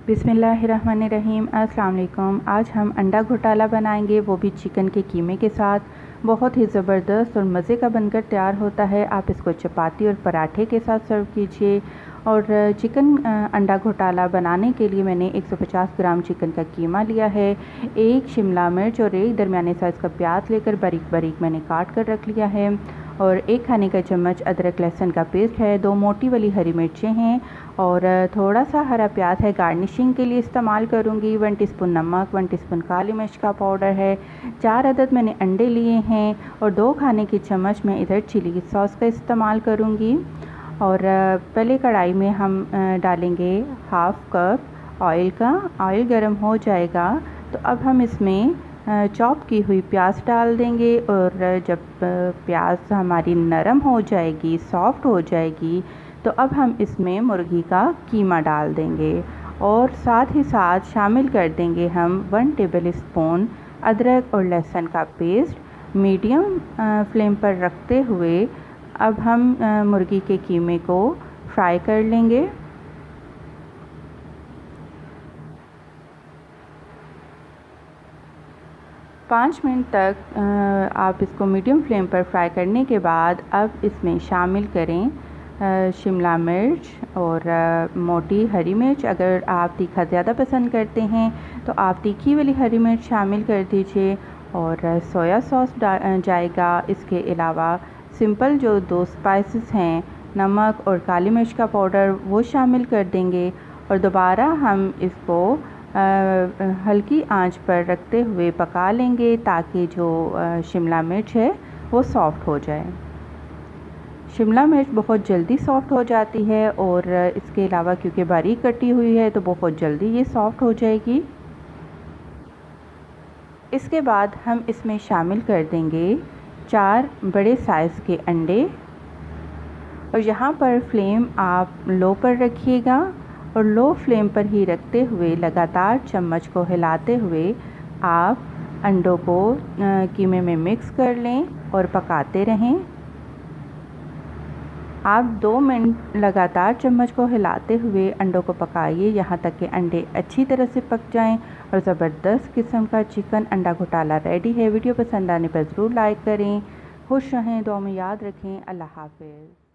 बिस्मिल्लाहिर्रहमानिर्रहीम। अस्सलाम वालेकुम। आज हम अंडा घोटाला बनाएंगे, वो भी चिकन के कीमे के साथ। बहुत ही ज़बरदस्त और मज़े का बनकर तैयार होता है। आप इसको चपाती और पराठे के साथ सर्व कीजिए। और चिकन अंडा घोटाला बनाने के लिए मैंने 150 ग्राम चिकन का कीमा लिया है। एक शिमला मिर्च और एक दरमियाने साइज़ का प्याज लेकर बारीक बारीक मैंने काट कर रख लिया है। और एक खाने का चम्मच अदरक लहसुन का पेस्ट है। 2 मोटी वाली हरी मिर्चें हैं और थोड़ा सा हरा प्याज है, गार्निशिंग के लिए इस्तेमाल करूँगी। 1 टीस्पून नमक, 1 टीस्पून काली मिर्च का पाउडर है। 4 अदद मैंने अंडे लिए हैं और 2 खाने के चम्मच मैं इधर चिली सॉस का इस्तेमाल करूँगी। और पहले कढ़ाई में हम डालेंगे हाफ़ कप ऑयल का। ऑयल गर्म हो जाएगा तो अब हम इसमें चॉप की हुई प्याज डाल देंगे। और जब प्याज हमारी नरम हो जाएगी, सॉफ्ट हो जाएगी, तो अब हम इसमें मुर्गी का कीमा डाल देंगे। और साथ ही साथ शामिल कर देंगे हम 1 टेबल स्पून अदरक और लहसुन का पेस्ट। मीडियम फ्लेम पर रखते हुए अब हम मुर्गी के कीमे को फ्राई कर लेंगे। पाँच मिनट तक आप इसको मीडियम फ्लेम पर फ्राई करने के बाद अब इसमें शामिल करें शिमला मिर्च और मोटी हरी मिर्च। अगर आप तीखा ज़्यादा पसंद करते हैं तो आप तीखी वाली हरी मिर्च शामिल कर दीजिए। और सोया सॉस जाएगा। इसके अलावा सिंपल जो 2 स्पाइसेस हैं, नमक और काली मिर्च का पाउडर, वो शामिल कर देंगे। और दोबारा हम इसको हल्की आंच पर रखते हुए पका लेंगे ताकि जो शिमला मिर्च है वो सॉफ़्ट हो जाए। शिमला मिर्च बहुत जल्दी सॉफ़्ट हो जाती है और इसके अलावा क्योंकि बारीक कटी हुई है तो बहुत जल्दी ये सॉफ़्ट हो जाएगी। इसके बाद हम इसमें शामिल कर देंगे 4 बड़े साइज़ के अंडे। और यहाँ पर फ्लेम आप लो पर रखिएगा और लो फ्लेम पर ही रखते हुए लगातार चम्मच को हिलाते हुए आप अंडों को कीमे में मिक्स कर लें और पकाते रहें। आप 2 मिनट लगातार चम्मच को हिलाते हुए अंडों को पकाइए यहाँ तक कि अंडे अच्छी तरह से पक जाएं। और ज़बरदस्त किस्म का चिकन अंडा घोटाला रेडी है। वीडियो पसंद आने पर ज़रूर लाइक करें। खुश रहें, दुआ में याद रखें। अल्लाह हाफ़िज़।